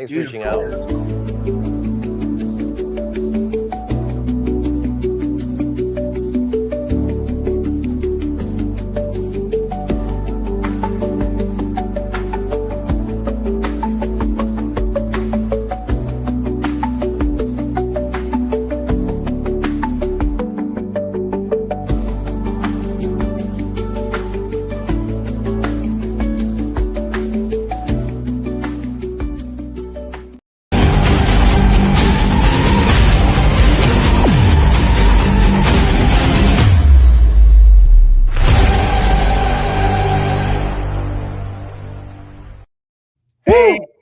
Thanks for reaching out.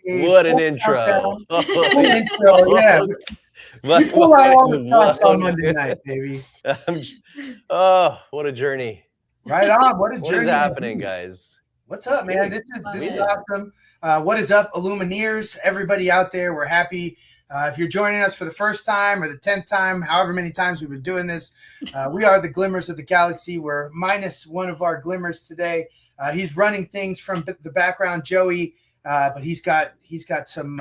What an intro. Yeah. We pull out all the shots on Monday night, baby. Oh, what a journey. Right on. What a journey. What is happening, guys? What's up, man? This is awesome. What is up, Illumineers? Everybody out there, we're happy. If you're joining us for the first time or the 10th time, however many times we've been doing this, we are the Glimmers of the Galaxy. We're minus one of our Glimmers today. He's running things from the background, Joey. But he's got some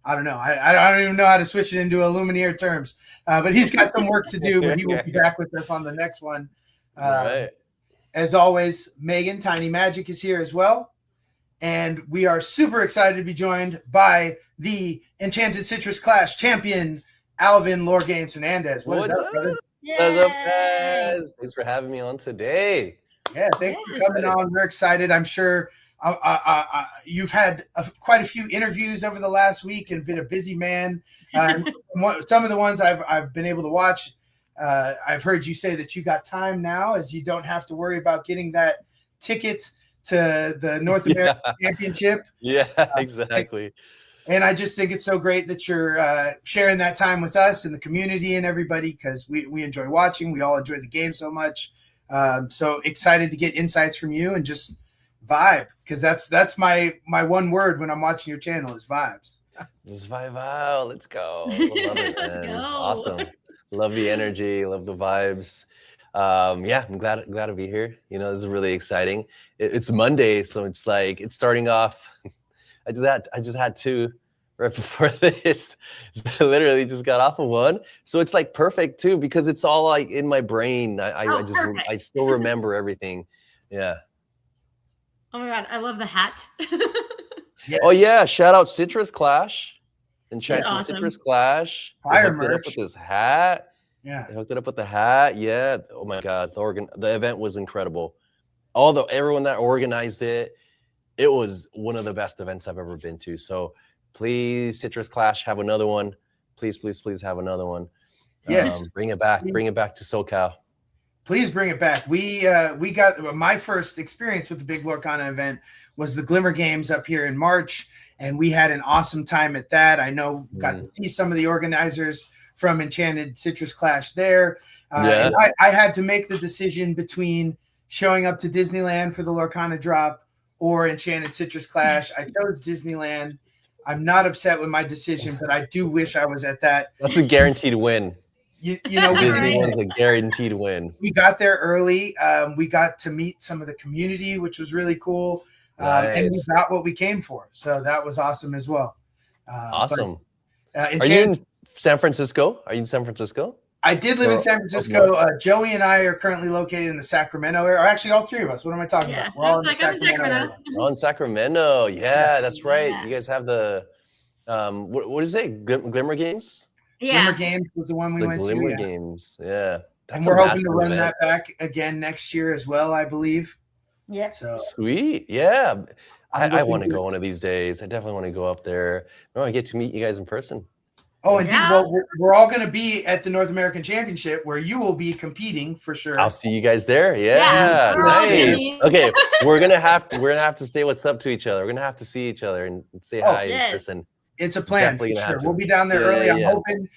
I don't know. I don't even know how to switch it into Illumineer terms. But he's got some work to do, but he will be back with us on the next one. All right. As always, Megan, Tiny Magic, is here as well. And we are super excited to be joined by the Enchanted Citrus Clash champion, Alvin Gainz Hernandez. What's up, brother? What's up, guys? Thanks for having me on today. Yeah, thanks for coming on. We're excited. I'm sure you've had quite a few interviews over the last week and been a busy man. Some of the ones I've been able to watch, I've heard you say that you got time now, as you don't have to worry about getting that ticket to the North American Championship. Yeah, exactly. And I just think it's so great that you're sharing that time with us and the community and everybody, because we enjoy watching. We all enjoy the game so much. So excited to get insights from you and just vibe, because that's my one word when I'm watching your channel is vibes. Just vibe out. Let's go. Love it, man. Awesome. Love the energy. Love the vibes. Yeah, I'm glad to be here. You know, this is really exciting. It's Monday, so it's like it's starting off. I just had two right before this. So literally just got off of one, so it's like perfect too, because it's all like in my brain. I still remember everything. Yeah. Oh my God, I love the hat. Yes. Oh yeah, shout out Citrus Clash. Enchanted awesome. Citrus Clash. Fire Hooked it up merch. with this hat. Yeah. They hooked it up with the hat. Yeah. Oh my God. The event was incredible. Everyone that organized it, it was one of the best events I've ever been to. So please, Citrus Clash, have another one. Please, please, please have another one. Yes. Bring it back. Bring it back to SoCal. Please bring it back. We got my first experience with the big Lorcana event was the Glimmer Games up here in March, and we had an awesome time at that. I know got to see some of the organizers from Enchanted Citrus Clash there. And I had to make the decision between showing up to Disneyland for the Lorcana drop or Enchanted Citrus Clash. I chose Disneyland. I'm not upset with my decision, but I do wish I was at that. That's a guaranteed win. You know, Disney one's a guaranteed win. We got there early. We got to meet some of the community, which was really cool. And we got what we came for. So that was awesome as well. Awesome. Are you in San Francisco? Are you in San Francisco? I did live in San Francisco. Joey and I are currently located in the Sacramento area. Or actually, all three of us. What am I talking about? We're all in the Sacramento area. Oh, in Sacramento. Yeah, that's right. Yeah. You guys have the, what is it? Glimmer Games? Yeah. Glimmer Games was the one we went to. Glimmer Games, yeah. And we're hoping to run that back again next year as well, I believe. Yeah. So sweet. Yeah. I want to go one of these days. I definitely want to go up there. I get to meet you guys in person. Oh, indeed. Yeah. Well, we're all going to be at the North American Championship, where you will be competing for sure. I'll see you guys there. Yeah, nice. Okay, we're gonna have to say what's up to each other. We're gonna have to see each other and say hi in person. It's a plan for sure. We'll be down there early. I'm hoping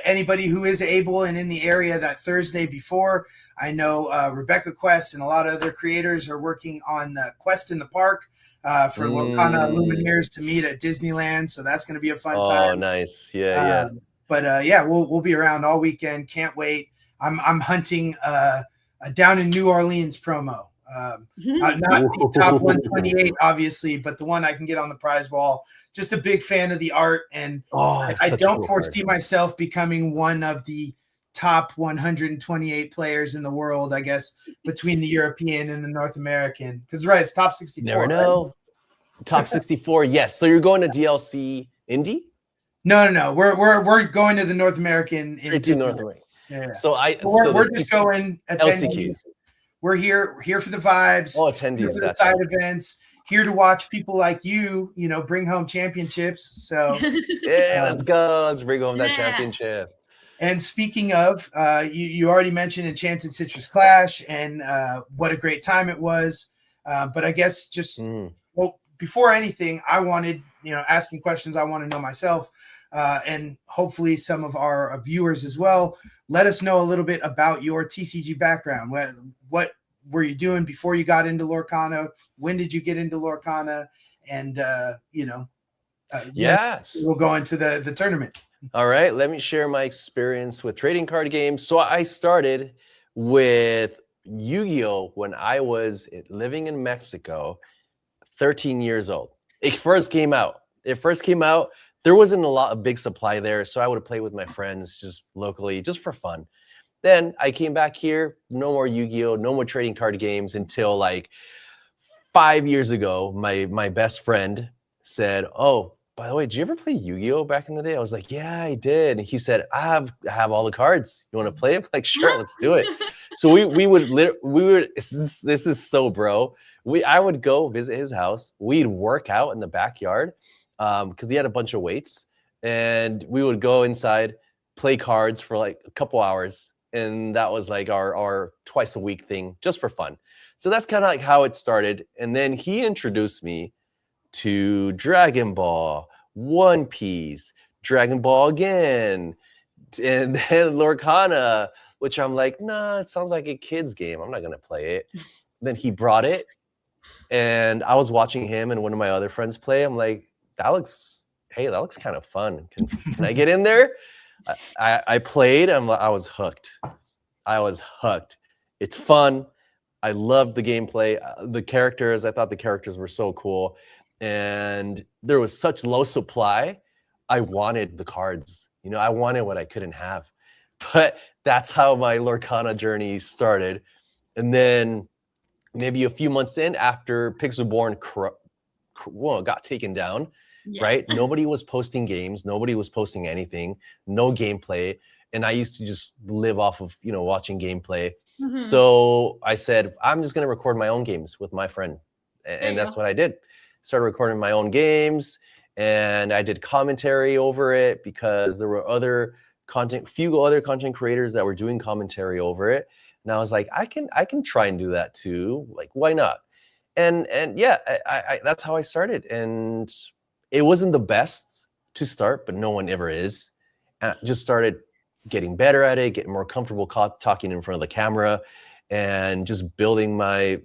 anybody who is able and in the area that Thursday before. I know Rebecca Quest and a lot of other creators are working on Quest in the Park. For Lorcana Lumineers to meet at Disneyland, so that's going to be a fun time. Oh, nice, yeah. But yeah, we'll be around all weekend. Can't wait. I'm hunting a down in New Orleans promo. Not the top 128, obviously, but the one I can get on the prize wall. Just a big fan of the art, and I don't foresee myself becoming one of the top 128 players in the world, I guess, between the European and the North American. Because right, it's top 64. Never know. Right? Top 64, yes. So you're going to DLC Indy? No. We're going to the North American. Straight to North American. Yeah. So we're just going LCQs. We're here for the vibes. Oh, attendees. For the side events. Here to watch people like you, bring home championships. So yeah, let's go. Let's bring home that championship. And speaking of, you already mentioned Enchanted Citrus Clash and what a great time it was. But I guess just well, before anything, I wanted, asking questions I want to know myself, and hopefully some of our viewers as well. Let us know a little bit about your TCG background. What were you doing before you got into Lorcana? When did you get into Lorcana? And yes, we'll go into the tournament. All right, let me share my experience with trading card games. So I started with Yu-Gi-Oh when I was living in Mexico, 13 years old. It first came out. There wasn't a big supply there, so I would play with my friends just locally, just for fun. Then I came back here, no more Yu-Gi-Oh, no more trading card games until like 5 years ago. My best friend said, "Oh, by the way, did you ever play Yu-Gi-Oh back in the day?" I was like, "Yeah, I did." And he said, I have all the cards. You want to play? I'm like, "Sure, let's do it." So we would this is so bro. I would go visit his house. We'd work out in the backyard because he had a bunch of weights, and we would go inside, play cards for like a couple hours, and that was like our twice a week thing, just for fun. So that's kind of like how it started. And then he introduced me to Dragon Ball, One Piece, Dragon Ball again, and then Lorcana, which I'm like, nah, it sounds like a kid's game. I'm not going to play it. Then he brought it, and I was watching him and one of my other friends play. I'm like, that looks kind of fun. Can I get in there? I played. I was hooked. It's fun. I loved the gameplay. The characters, I thought the characters were so cool. And there was such low supply. I wanted the cards. I wanted what I couldn't have. But that's how my Lorcana journey started. And then maybe a few months in, after Pixelborn got taken down, right? Nobody was posting games. Nobody was posting anything. No gameplay. And I used to just live off of, watching gameplay. Mm-hmm. So I said, I'm just going to record my own games with my friend. And that's what I did. Started recording my own games, and I did commentary over it because there were few other content creators that were doing commentary over it. And I was like, I can try and do that too. Like, why not? And yeah, I that's how I started. And it wasn't the best to start, but no one ever is. And I just started getting better at it, getting more comfortable talking in front of the camera, and just building my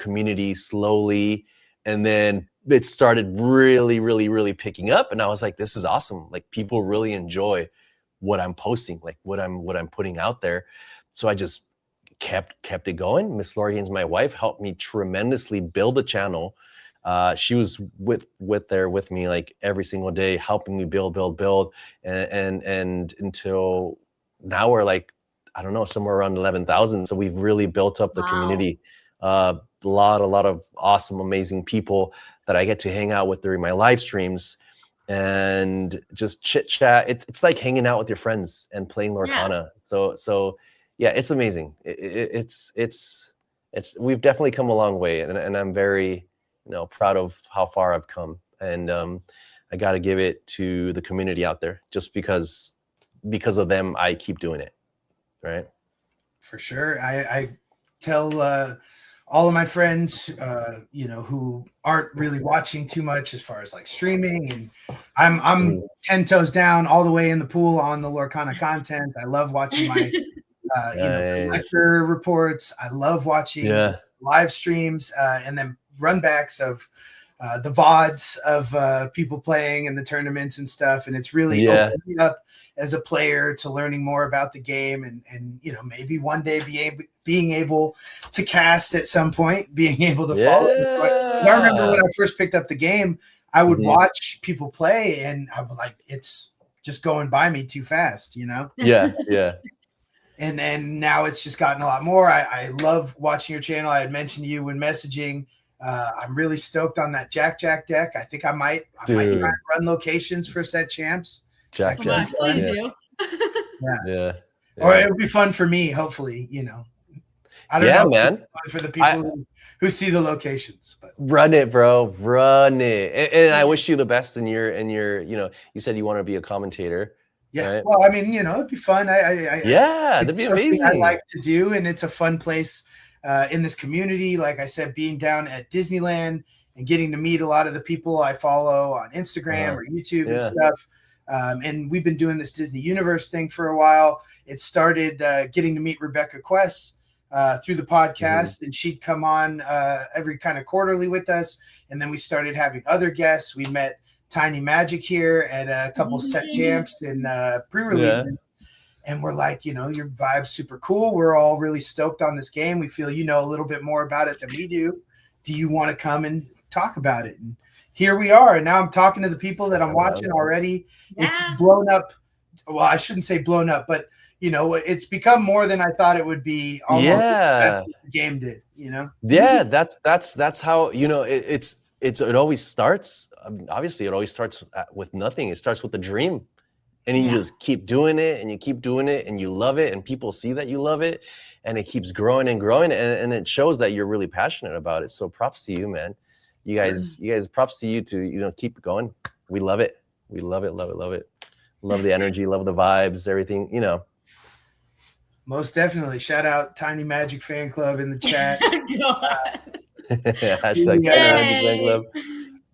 community slowly. And then it started really, really, really picking up. And I was like, this is awesome. Like, people really enjoy what I'm posting, like what I'm putting out there. So I just kept it going. Miss Gainz, my wife, helped me tremendously build the channel. She was with me like every single day, helping me build, and until now we're like, I don't know, somewhere around 11,000. So we've really built up the community. A lot of awesome, amazing people that I get to hang out with during my live streams and just chit chat. It's like hanging out with your friends and playing Lorcana. Yeah. So yeah, it's amazing. It's we've definitely come a long way, and I'm very proud of how far I've come. And I got to give it to the community out there, just because of them, I keep doing it. Right. For sure. I tell all of my friends, who aren't really watching too much as far as like streaming, and I'm 10 toes down all the way in the pool on the Lorcana content. I love watching my, collector reports. I love watching live streams, and then runbacks of the VODs of people playing in the tournaments and stuff, and it's really Yeah. opened me up as a player to learning more about the game, and maybe one day being able to cast at some point, being able to follow. Because I remember when I first picked up the game, I would watch people play, and I was like, it's just going by me too fast, Yeah. And now it's just gotten a lot more. I love watching your channel. I had mentioned to you when messaging. I'm really stoked on that Jack deck. I think I might try and run locations for set champs. Jack. Please do. Yeah. Or it would be fun for me, hopefully, I don't know, man. For the people who see the locations. But run it, bro. Run it. And I wish you the best in your, you said you want to be a commentator. Yeah. Right? Well, I mean, it'd be fun. That'd be amazing. I like to do, and it's a fun place in this community. Like I said, being down at Disneyland and getting to meet a lot of the people I follow on Instagram or YouTube and stuff. And we've been doing this Disney Universe thing for a while. It started getting to meet Rebecca Quest through the podcast, and she'd come on every kind of quarterly with us. And then we started having other guests. We met Tiny Magic here at a couple set champs and pre-releases. And we're like, your vibe's super cool. We're all really stoked on this game. We feel a little bit more about it than we do. Do you want to come and talk about it? And here we are. And now I'm talking to the people that I'm watching already. Yeah. It's blown up. Well, I shouldn't say blown up, but it's become more than I thought it would be. Almost the game did. Yeah, that's how it always starts. Obviously, it always starts with nothing. It starts with a dream, and you just keep doing it, and you keep doing it, and you love it, and people see that you love it, and it keeps growing and growing, and it shows that you're really passionate about it. So props to you, man. You guys, props to you to keep going. We love it. We love it. Love the energy, love the vibes, everything. Most definitely. Shout out Tiny Magic Fan Club in the chat. Hashtag Tiny Magic Fan Club.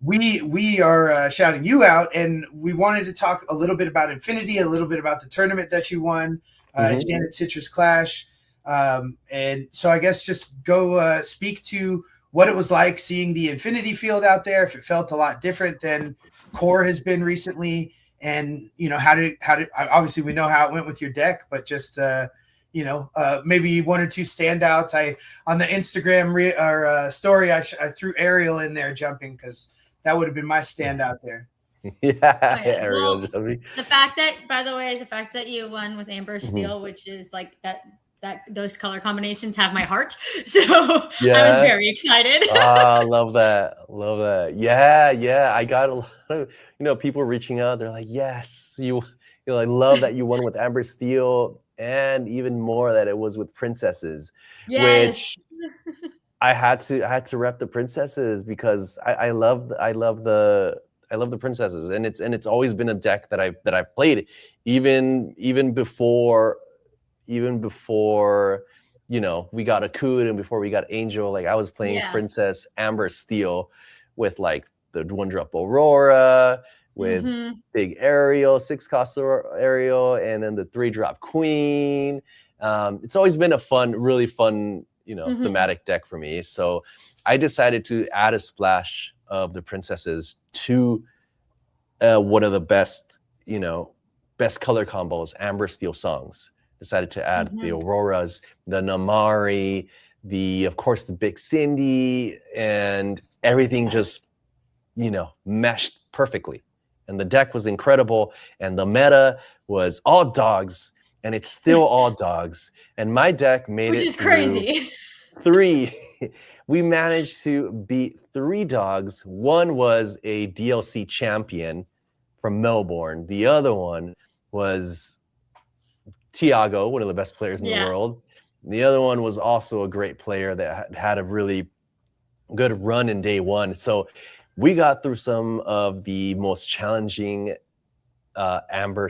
We are shouting you out, and we wanted to talk a little bit about Infinity, a little bit about the tournament that you won, Enchanted Citrus Clash. And so I guess just go speak to what it was like seeing the Infinity field out there, if it felt a lot different than Core has been recently, and how did obviously we know how it went with your deck, but just maybe one or two standouts. On the Instagram story, I threw Ariel in there jumping because that would have been my standout there. Ariel jumping. The fact that you won with Amber Steel, which is like that those color combinations have my heart. So I was very excited. I love that. Yeah. I got a lot of people reaching out. They're like, yes, I love that you won with Amber Steel, and even more that it was with princesses. Yes. Which I had to rep the princesses because I love the princesses, and it's always been a deck that I've played even before we got Akud and before we got Angel. Like I was playing Princess Amber Steel with like the 1-drop Aurora, with big Ariel, 6-cost Ariel, and then the 3-drop Queen. It's always been a really fun, thematic deck for me. So I decided to add a splash of the princesses to one of the best color combos, Amber Steel songs. Decided to add the Auroras, the Namari, of course, the Big Cindy, and everything just, meshed perfectly. And the deck was incredible, and the meta was all dogs, and it's still all dogs. And my deck made Which is crazy. 3. We managed to beat 3 dogs. One was a DLC champion from Melbourne. The other one was Tiago, one of the best players in the world. The other one was also a great player that had a really good run in day one. So we got through some of the most challenging Amber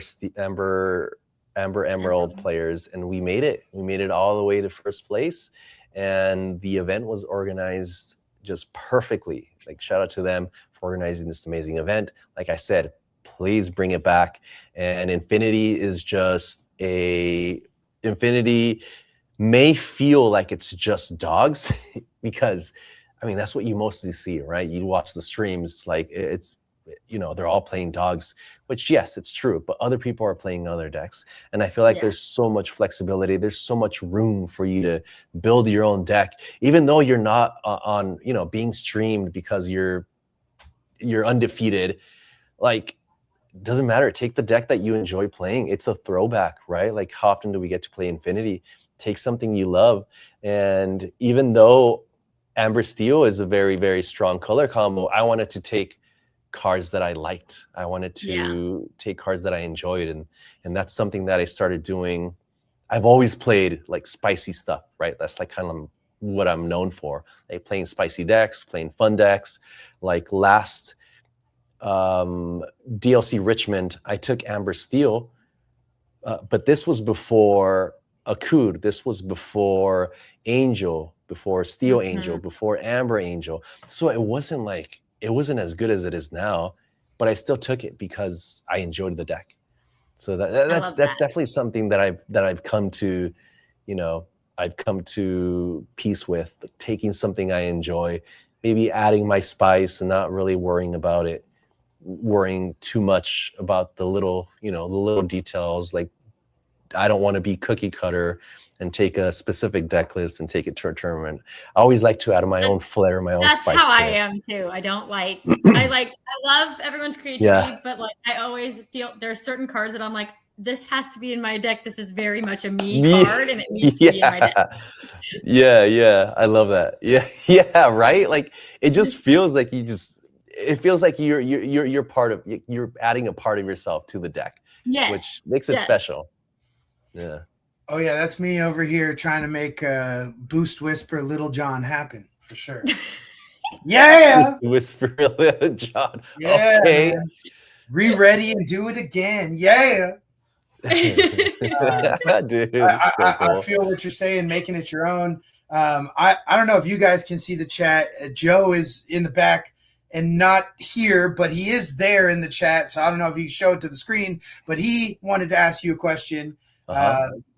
Emerald players, and we made it. We made it all the way to first place, and the event was organized just perfectly. Like, shout out to them for organizing this amazing event. Like I said, please bring it back. And Infinity is just Infinity may feel like it's just dogs because I mean, that's what you mostly see, right? You watch the streams, it's like it's they're all playing dogs, which yes, it's true, but other people are playing other decks. And I feel like there's so much flexibility, there's so much room for you to build your own deck, even though you're not on being streamed because you're undefeated. Like, doesn't matter. Take the deck that you enjoy playing. It's a throwback, right? Like, how often do we get to play Infinity? Take something you love. And even though Amber Steel is a very, very strong color combo, I wanted to take cards that I liked. I wanted to take cards that I enjoyed. And that's something that I started doing. I've always played like spicy stuff, right? That's like kind of what I'm known for. Like playing spicy decks, playing fun decks. Like last DLC Richmond, I took Amber Steel, but this was before Akud. This was before Angel, before Steel Angel, before Amber Angel. So it wasn't as good as it is now, but I still took it because I enjoyed the deck. So that's definitely something that I've come to, I've come to peace with, taking something I enjoy, maybe adding my spice and not really worrying too much about the little details. Like, I don't want to be cookie cutter and take a specific deck list and take it to a tournament. I always like to add my own flair, my own spice. That's how I am too. I don't like, I love everyone's creativity, but like, I always feel there's certain cards that I'm like, this has to be in my deck. This is very much a me card, and it needs to be in my deck. Yeah. I love that. Yeah, right? Like, it just feels like it feels like you're adding a part of yourself to the deck. Yes. Which makes it special. Yeah. Oh yeah, that's me over here trying to make Boost Whisper Little John happen for sure. Yeah. Boost Whisper Little John. Yeah. Okay. Man. Re-ready and do it again. Yeah. Dude, I feel what you're saying, making it your own. I don't know if you guys can see the chat. Joe is in the back and not here, but he is there in the chat. So I don't know if you can show it to the screen, but he wanted to ask you a question.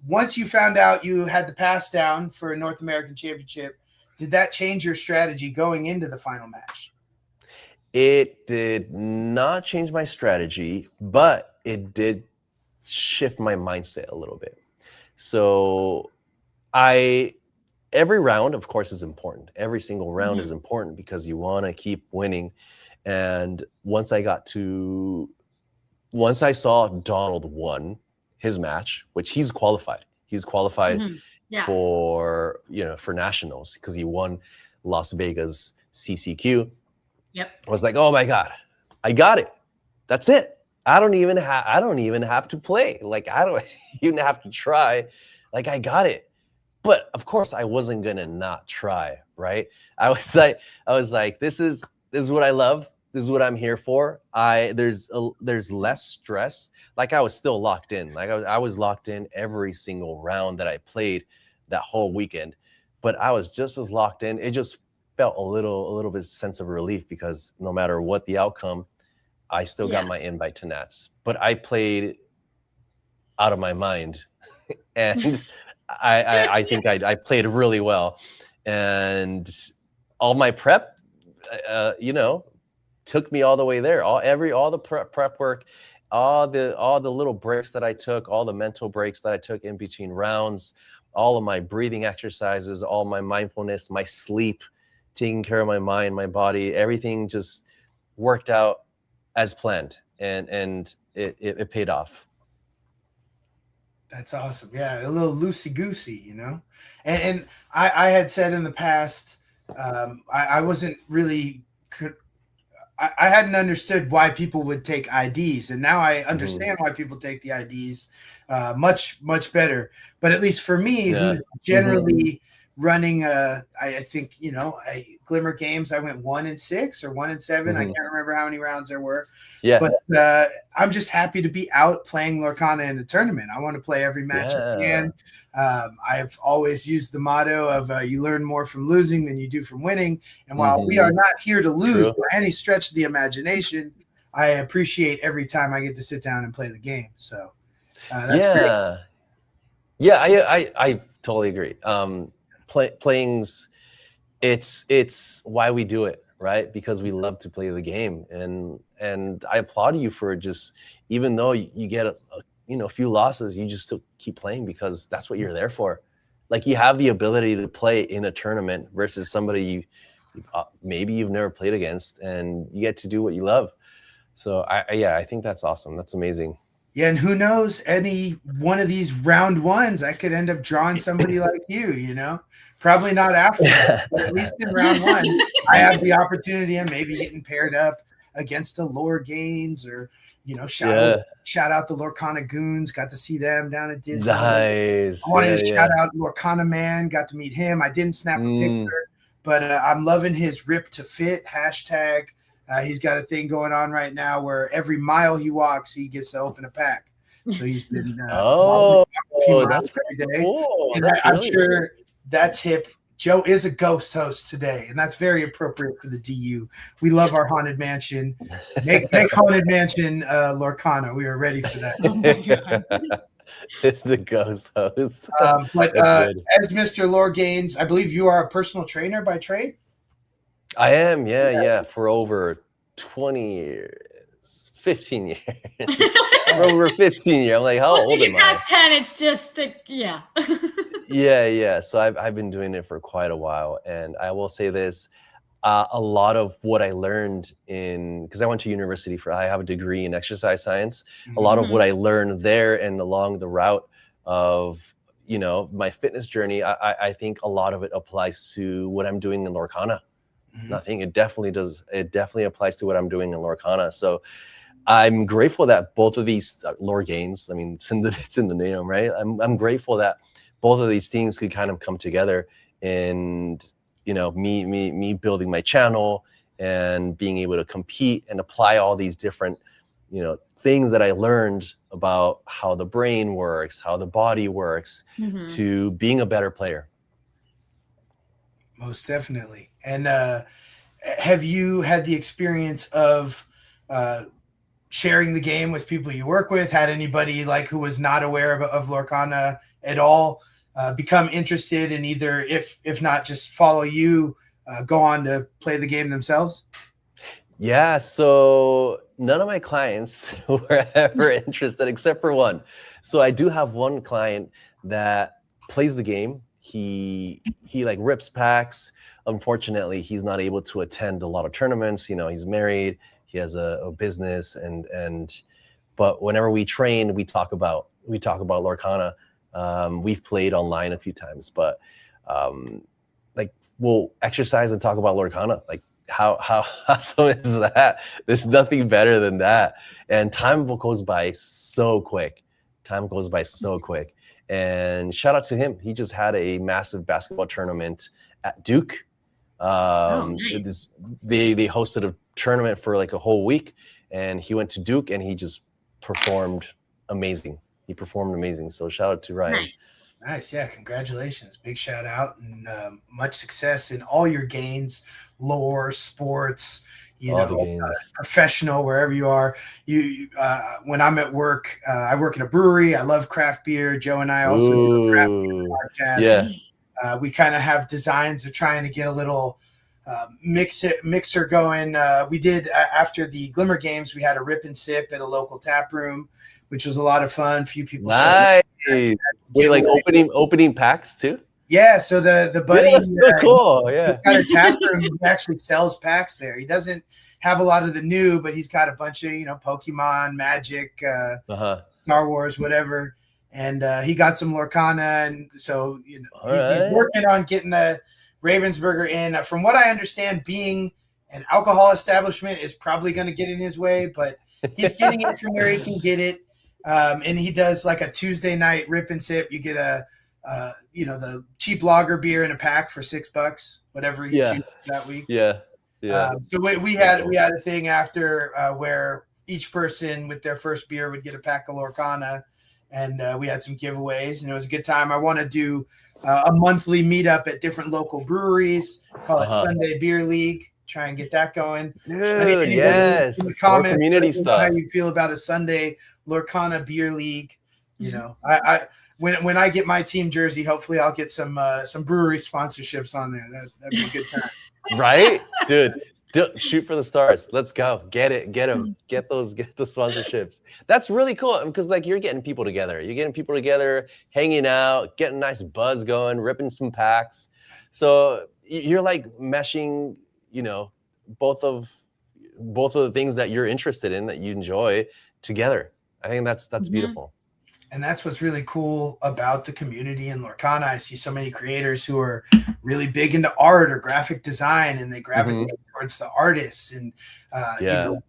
Once you found out you had the pass down for a North American Championship, did that change your strategy going into the final match? It did not change my strategy, but it did shift my mindset a little bit. So every round, of course, is important. Every single round is important because you want to keep winning. And once I saw Donald won his match, which he's qualified for nationals because he won Las Vegas CCQ. Yep. I was like, oh my God, I got it. That's it. I don't even have to play. Like, I don't even have to try. Like, I got it. But of course I wasn't gonna not try, right? I was like, this is what I love. This is what I'm here for. There's less stress. Like, I was still locked in. Like, I was locked in every single round that I played that whole weekend. But I was just as locked in. It just felt a little bit sense of relief because no matter what the outcome, I still got my invite to Nats. But I played out of my mind, and I think I played really well, and all my prep, took me all the way there. All the prep work, all the little breaks that I took, all the mental breaks that I took in between rounds, all of my breathing exercises, all my mindfulness, my sleep, taking care of my mind, my body, everything just worked out as planned, and it paid off. That's awesome. Yeah, a little loosey-goosey, And I had said in the past, I wasn't really I hadn't understood why people would take IDs, and now I understand why people take the IDs much better. But at least for me, who's generally running, I think Glimmer games, I went 1-6 or 1-7. I can't remember how many rounds there were. Yeah, but I'm just happy to be out playing Lorcana in a tournament. I want to play every match I can. I've always used the motto of you learn more from losing than you do from winning. And while we are not here to lose by any stretch of the imagination, I appreciate every time I get to sit down and play the game. So that's great. Yeah, I totally agree. Playing's it's why we do it, right? Because we love to play the game, and I applaud you for just, even though you get a few losses, you just still keep playing because that's what you're there for. Like, you have the ability to play in a tournament versus somebody maybe you've never played against, and you get to do what you love. So I think that's awesome. That's amazing. Yeah, and who knows, any one of these round ones, I could end up drawing somebody like you, Probably not after that, but at least in round one, I have the opportunity of maybe getting paired up against a Lore Gainz, or, shout out the Lorcana Goons. Got to see them down at Disney. Nice. I wanted to shout out Lorcana Man. Got to meet him. I didn't snap a picture, but I'm loving his Rip to Fit hashtag. He's got a thing going on right now where every mile he walks, he gets to open a pack. So he's been that's every day. cool. And I'm sure that's hip. Joe is a ghost host today, and that's very appropriate for the DU. We love our Haunted Mansion. Make Haunted Mansion Lorcana. We are ready for that. Oh my God. It's the ghost host. But as Mr. Lore Gainz, I believe you are a personal trainer by trade? I am, yeah, for over 20 years, 15 years. For over 15 years. I'm like, how old am I? Once you get past 10, it's just, yeah. Yeah. So I've been doing it for quite a while. And I will say this, a lot of what I learned because I went to university I have a degree in exercise science. A lot of what I learned there and along the route of, my fitness journey, I think a lot of it applies to what I'm doing in Lorcana. I think it definitely does. It definitely applies to what I'm doing in Lorcana. So I'm grateful that both of these Lore Gainz, I mean, it's in the name, right? I'm grateful that both of these things could kind of come together, and me building my channel and being able to compete and apply all these different things that I learned about how the brain works, how the body works, to being a better player. Most definitely. And have you had the experience of sharing the game with people you work with? Had anybody who was not aware of Lorcana at all become interested in either, if not just follow you, go on to play the game themselves? Yeah, so none of my clients were ever interested except for one. So I do have one client that plays the game. He rips packs. Unfortunately, he's not able to attend a lot of tournaments. He's married. He has a business, but whenever we train, we talk about Lorcana. We've played online a few times, but we'll exercise and talk about Lorcana. How awesome is that? There's nothing better than that. And time goes by so quick. And shout out to him. He just had a massive basketball tournament at Duke. Nice. They hosted a tournament for a whole week, and he went to Duke and he just performed amazing. So shout out to Ryan. Nice. Yeah. Congratulations. Big shout out, and much success in all your gains, lore, sports, professional, wherever you are. When I'm at work, I work in a brewery. I love craft beer. Joe and I also do a craft beer podcast. Yeah. We kind of have designs of trying to get a little mixer going. We did after the Glimmer games, we had a rip and sip at a local tap room, which was a lot of fun. Few people. Nice. Wait, opening packs too? Yeah, so the buddy, that's so cool. Yeah, he's got a tap room. He actually sells packs there. He doesn't have a lot of the new, but he's got a bunch of Pokemon, Magic, Star Wars, whatever. And he got some Lorcana, and so he's working on getting the Ravensburger in. From what I understand, being an alcohol establishment is probably going to get in his way, but he's getting it from where he can get it. And he does a Tuesday night rip and sip. You get the cheap lager beer in a pack for $6, whatever he chooses that week. Yeah. So we had a thing after where each person with their first beer would get a pack of Lorcana, and we had some giveaways, and it was a good time. I want to do a monthly meetup at different local breweries, call it Sunday Beer League. Try and get that going. Dude, yes. In the comments, community stuff. How you feel about a Sunday Lorcana Beer League? I when I get my team jersey, hopefully I'll get some brewery sponsorships on there. That'd be a good time. Right, dude. Shoot for the stars. Let's go. Get it. Get them. Get the sponsorships. That's really cool because like you're getting people together. You're getting people together, hanging out, getting a nice buzz going, ripping some packs. So you're like meshing, you know, both of the things that you're interested in, that you enjoy, together. I think that's beautiful. And that's what's really cool about the community in Lorcana. I see so many creators who are really big into art or graphic design, and they gravitate towards the artists. And you know,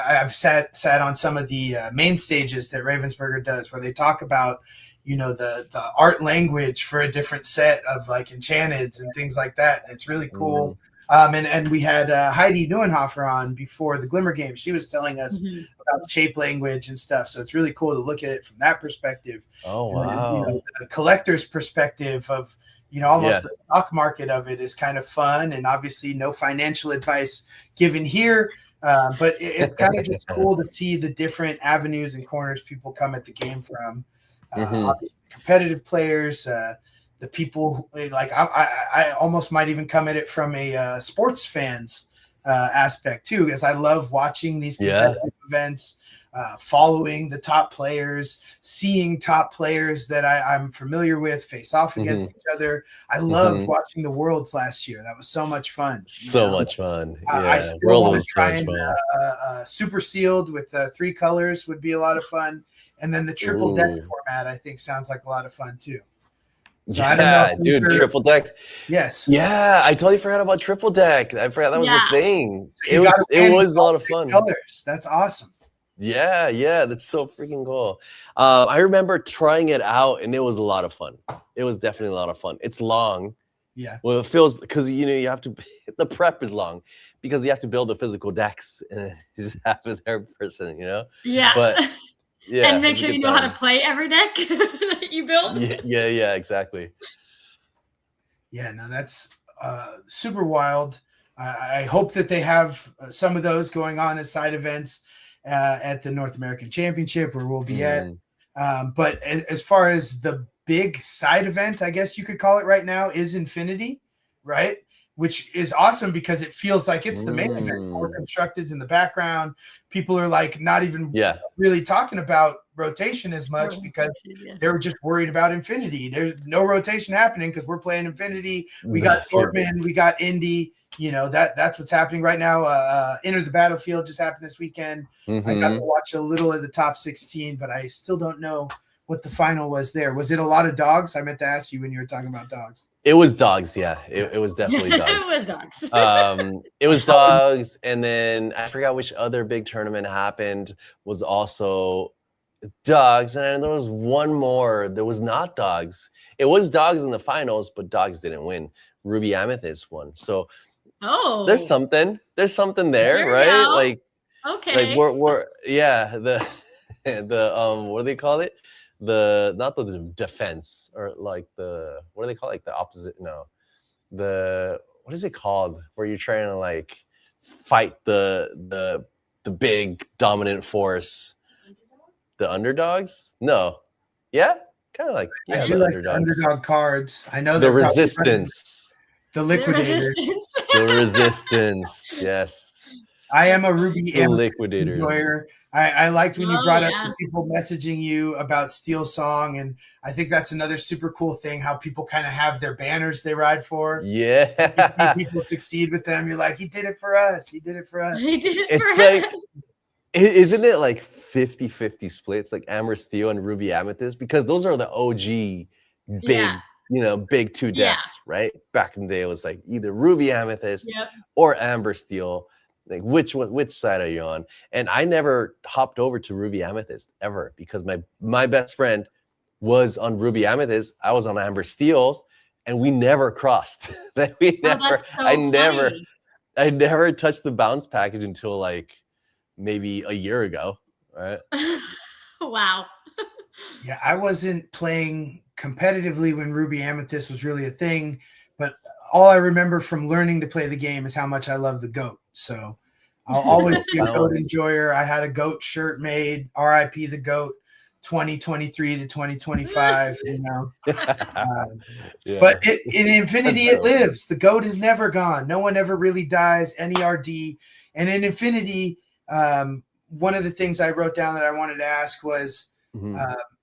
I've sat on some of the main stages that Ravensburger does, where they talk about, you know, the art language for a different set of like Enchanteds and things like that. And it's really cool. And we had Heidi Neuenhofer on before the Glimmer game. She was telling us about shape language and stuff. So it's really cool to look at it from that perspective. Oh, wow. And, you know, the collector's perspective of, you know, almost the stock market of it is kind of fun. And obviously no financial advice given here. But it's kind of just cool to see the different avenues and corners people come at the game from. Obviously competitive players, the people who, like I almost might even come at it from a sports fans aspect too, because I love watching these competitive events, following the top players, seeing top players that I'm familiar with face off against each other. I loved watching the Worlds last year. That was so much fun. So much fun. I still want to try and super sealed with 3 colors would be a lot of fun. And then the triple deck format, I think, sounds like a lot of fun too. So I don't know, dude, triple deck. Yes. Yeah, I totally forgot about triple deck. I forgot that was a thing. So it was a lot of fun. Colors. That's awesome. Yeah, that's so freaking cool. I remember trying it out, and it was a lot of fun. It was definitely a lot of fun. It's long. Yeah. Well, it feels, because you know you have to. The prep is long because you have to build the physical decks and just have it there person. You know. Yeah. But. Yeah, and make sure you know how to play every deck that you build. Yeah, exactly. Yeah, no, that's super wild. I hope that they have some of those going on as side events at the North American Championship, where we'll be at. But as far as the big side event, I guess you could call it right now, is Infinity, right? Which is awesome because it feels like it's the main event. More Constructed's in the background. People are like not even really talking about rotation as much because they were just worried about Infinity. There's no rotation happening because we're playing Infinity. We got Dortmund, we got Indy. You know, that's what's happening right now. Enter the Battlefield just happened this weekend. I got to watch a little of the top 16, but I still don't know what the final was there. Was it a lot of dogs? I meant to ask you when you were talking about dogs. It was dogs, yeah. It was definitely dogs. It was dogs. It was dogs, and then I forgot which other big tournament happened. Was also dogs, and there was one more. There was not dogs. It was dogs in the finals, but dogs didn't win. Ruby Amethyst won. So there's something there, right? Like like we're the what do they call it? Not the defense, or like what do they call it? Like the opposite? No, what is it called? Where you're trying to like fight the big dominant force, the underdogs? No, kind of like I do the like the underdog cards. I know the resistance, the liquidators, the resistance. Yes, I am a Ruby liquidators enjoyer. I liked when you brought up the people messaging you about Steel Song, and I think that's another super cool thing, how people kind of have their banners they ride for. Yeah. People succeed with them. You're like, he did it for us. He did it for us. He did it it's for like, us. Isn't it like 50-50 splits, like Amber Steel and Ruby Amethyst? Because those are the OG big, big 2 decks, right? Back in the day, it was like either Ruby Amethyst or Amber Steel. Like which side are you on? And I never hopped over to Ruby Amethyst ever because my best friend was on Ruby Amethyst. I was on Amber Steels, and we never crossed. I never touched the bounce package until like maybe a year ago. Right? Wow. Yeah, I wasn't playing competitively when Ruby Amethyst was really a thing, but all I remember from learning to play the game is how much I love the GOAT. So I'll always be a GOAT enjoyer. I had a GOAT shirt made, RIP the GOAT, 2023 to 2025, you know. Yeah. But in Infinity, it lives. The GOAT is never gone. No one ever really dies. NERD. And in Infinity, one of the things I wrote down that I wanted to ask was,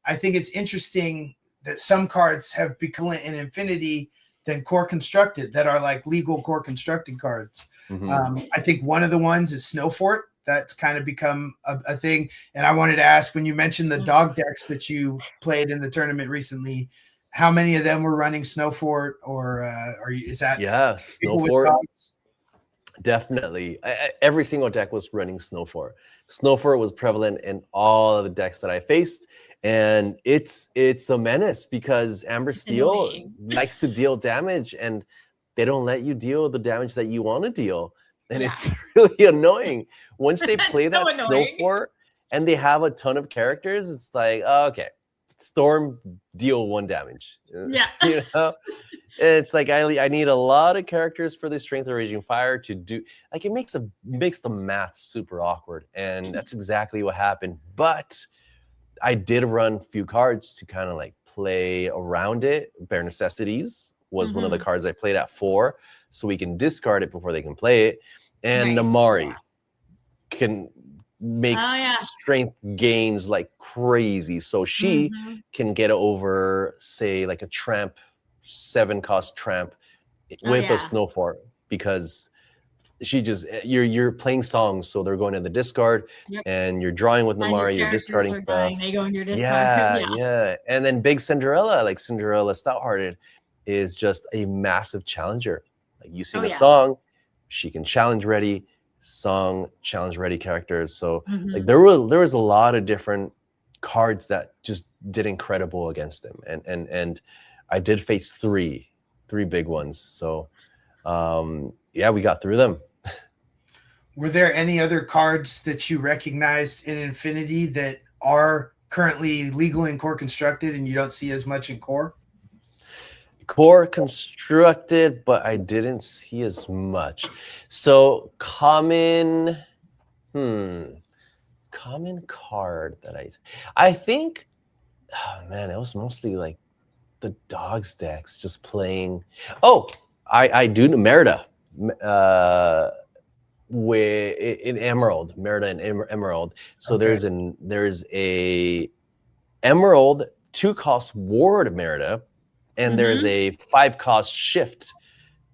I think it's interesting that some cards have become in Infinity than core constructed, that are like legal core constructed cards. I think one of the ones is Snowfort. That's kind of become a thing. And I wanted to ask, when you mentioned the dog decks that you played in the tournament recently, how many of them were running Snowfort, or is that Snowfort? Definitely. Every single deck was running Snowfort. Snowfort was prevalent in all of the decks that I faced, and it's a menace because Amber Steel likes to deal damage, and they don't let you deal the damage that you want to deal. And it's really annoying. Once they play that Snowfort and they have a ton of characters, it's like, oh, okay, Storm, deal 1 damage. Yeah. You know? It's like I need a lot of characters for the Strength of Raging Fire to do, like, it makes the math super awkward. And that's exactly what happened. But I did run a few cards to kind of like play around it. Bare Necessities was one of the cards I played at 4. So we can discard it before they can play it. And Namari can make strength gains like crazy. So she can get over, say, like a tramp, 7-cost tramp with a Snowfort, because she just, you're playing songs, so they're going to the discard, and you're drawing with Namari, you're discarding stuff. They go in your discard. Yeah. And then Big Cinderella, like Cinderella Stouthearted, is just a massive challenger. Like, you sing a song, she can challenge ready, song challenge ready characters. So like there was a lot of different cards that just did incredible against them. And I did face three big ones. So we got through them. Were there any other cards that you recognized in Infinity that are currently legal in core constructed and you don't see as much in core? Core constructed, but I didn't see as much. So common card that I think, oh man, it was mostly like the dogs decks just playing. Oh, I do know Merida in Emerald, Merida and Emerald. So there's a Emerald 2-cost ward Merida. And there's a 5-cost shift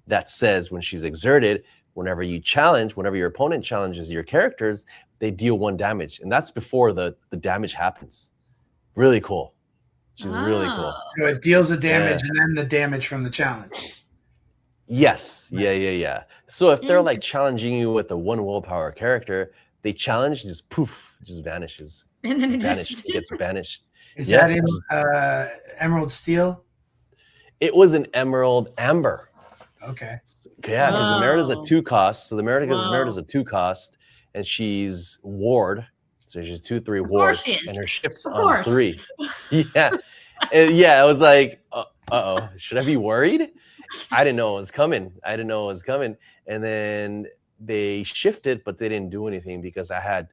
that says when she's exerted, whenever your opponent challenges your characters, they deal 1 damage. And that's before the damage happens. Really cool. She's really cool. So it deals the damage and then the damage from the challenge. Yes. Yeah. So if they're like challenging you with a 1 willpower character, they challenge, just poof, just vanishes. And then it gets banished. Is that in Emerald Steel? It was an Emerald Amber. Okay. Yeah, because the Merida's a 2-cost. So the Merida's a 2-cost, and she's ward. So she's 2/3 ward, and her shift's on 3. Yeah. I was like, uh-oh, should I be worried? I didn't know it was coming. And then they shifted, but they didn't do anything because I had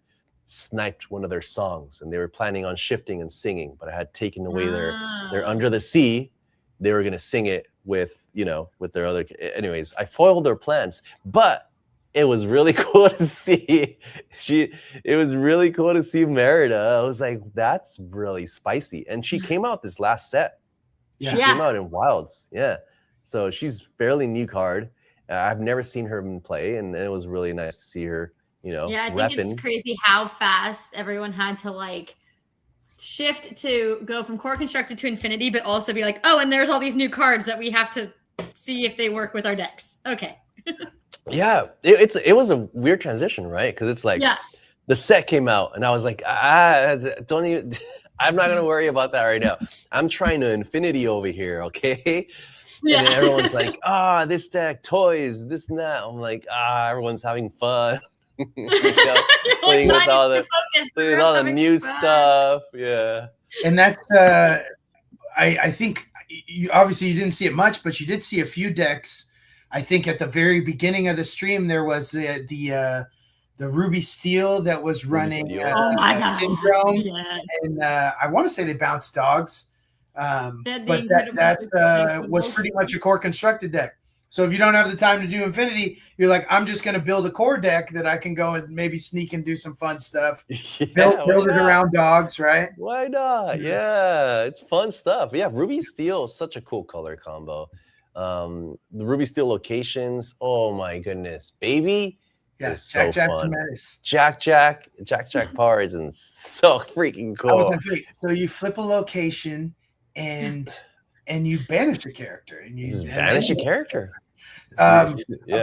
sniped one of their songs, and they were planning on shifting and singing, but I had taken away their Under the Sea. They were going to sing it with their other. Anyways, I foiled their plans, but it was really cool to see. It was really cool to see Merida. I was like, that's really spicy. And she came out this last set. She came out in Wilds. Yeah. So she's fairly new card. I've never seen her play, and it was really nice to see her, I think it's crazy how fast everyone had to like shift to go from core constructed to Infinity, but also be like, oh, and there's all these new cards that we have to see if they work with our decks. Okay. It was a weird transition, right? Because it's like the set came out, and I was like, don't even. I'm not gonna worry about that right now. I'm trying to Infinity over here, okay? And then everyone's like, this deck, toys, this and that. I'm like, everyone's having fun. Playing with all the new stuff. Yeah. And that's I think you didn't see it much, but you did see a few decks. I think at the very beginning of the stream there was the the Ruby Steel that was running oh my God. Syndrome. Yes. And I want to say they bounced dogs. But that was pretty much a core constructed deck. So if you don't have the time to do Infinity, you're like, I'm just going to build a core deck that I can go and maybe sneak and do some fun stuff. Build it around dogs, right? Why not? Yeah, it's fun stuff. Yeah, Ruby Steel is such a cool color combo. The Ruby Steel locations, oh my goodness, baby. Yeah, so fun. Jack Par is so freaking cool. I was like, wait, so you flip a location and you banish a character, and you just banish a character. A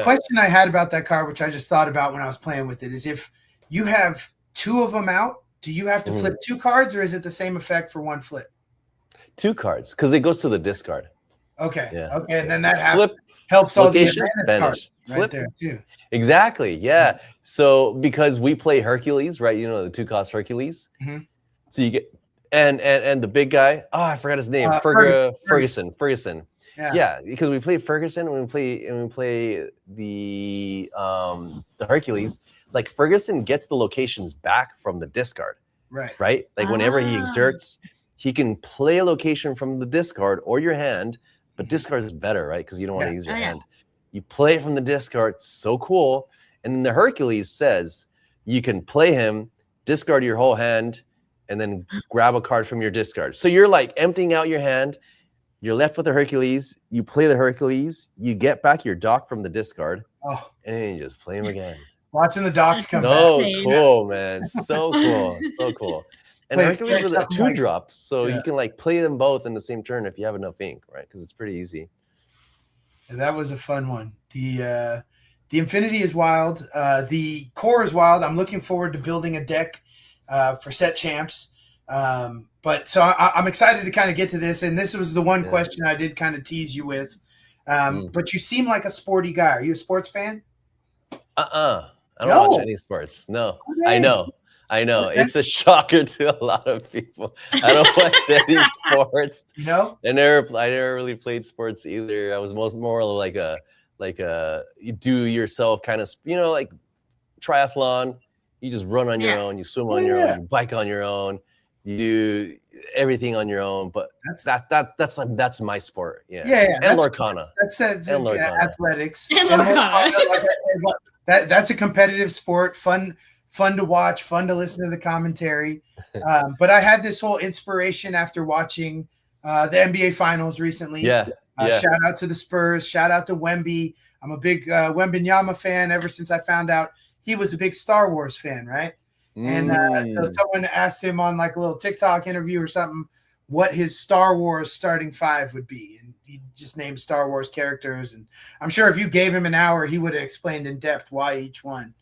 question I had about that card, which I just thought about when I was playing with it, is if you have 2 of them out, do you have to flip 2 cards, or is it the same effect for 1 flip? 2 cards, because it goes to the discard. Okay. Yeah. Okay, and then that helps all the cards right there too. Exactly. Yeah. So because we play Hercules, right? You know, the 2-cost Hercules. So you get and the big guy. Oh, I forgot his name. Ferguson. Yeah, because we play Ferguson and we play the Hercules. Like Ferguson gets the locations back from the discard. Right. Like whenever he exerts, he can play a location from the discard or your hand, but discard is better, right? Because you don't want to use your hand. You play it from the discard. So cool. And then the Hercules says you can play him, discard your whole hand, and then grab a card from your discard. So you're like emptying out your hand. You're left with the Hercules. You play the Hercules. You get back your dock from the discard. And then you just play him again. Watching the docks come back. Cool, man. So cool. So cool. And Hercules is a 2-drop. So you can like play them both in the same turn if you have enough ink, right? Because it's pretty easy. And that was a fun one. The Infinity is wild. The core is wild. I'm looking forward to building a deck for set champs. But so I'm excited to kind of get to this. And this was the one question I did kind of tease you with. But you seem like a sporty guy. Are you a sports fan? I don't watch any sports. No, I know. It's a shocker to a lot of people. I don't watch any sports. No, I never really played sports either. I was more like a you do yourself kind of, like triathlon. You just run on your own, you swim on your own, you bike on your own, you do everything on your own. But that's my sport. And Lorcana. That's athletics. And Lorcana. That's a competitive sport. Fun to watch, fun to listen to the commentary. But I had this whole inspiration after watching the NBA Finals recently. Shout out to the Spurs. Shout out to Wemby. I'm a big Wembanyama fan ever since I found out he was a big Star Wars fan, right? And so someone asked him on like a little TikTok interview or something what his Star Wars starting 5 would be. And he just named Star Wars characters. And I'm sure if you gave him an hour, he would have explained in depth why each one.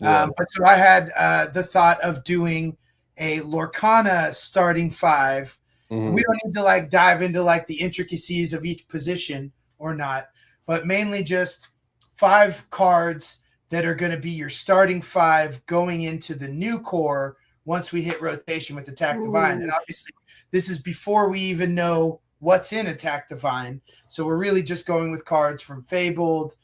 But so I had the thought of doing a Lorcana starting 5. We don't need to like dive into like the intricacies of each position or not, but mainly just 5 cards that are going to be your starting 5 going into the new core once we hit rotation with Attack Divine. And obviously this is before we even know what's in Attack Divine. So we're really just going with cards from Fabled,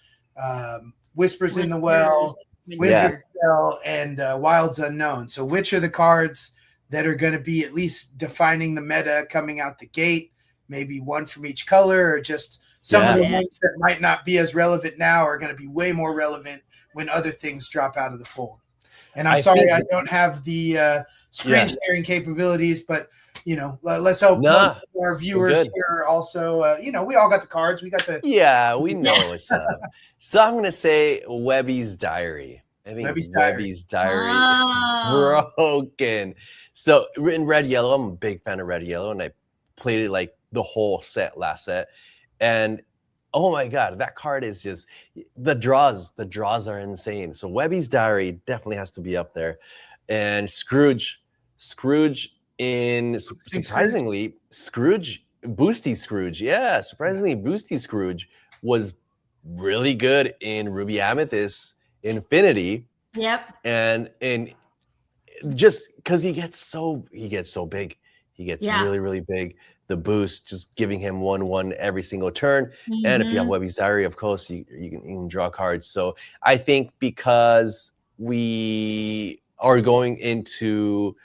Whispers in the Well, Winter Spell, and Wilds Unknown. So which are the cards that are going to be at least defining the meta coming out the gate? Maybe one from each color, or just some of the ones that might not be as relevant now are going to be way more relevant when other things drop out of the fold. And I'm sorry I don't have the screen sharing capabilities, but let's hope most of our viewers here also, we all got the cards. We got the we know what's up. So I'm gonna say Webby's Diary. I think Webby's Diary is broken. So in Red Yellow, I'm a big fan of Red Yellow, and I played it like the whole last set, and oh my god, that card is just the draws are insane. So Webby's Diary definitely has to be up there. And Scrooge in surprisingly Boosty Scrooge was really good in Ruby Amethyst Infinity. And just because he gets so big, he gets really big. The boost, just giving him 1/1 every single turn. And if you have Webby's Diary, of course, you can draw cards. So I think because we are going into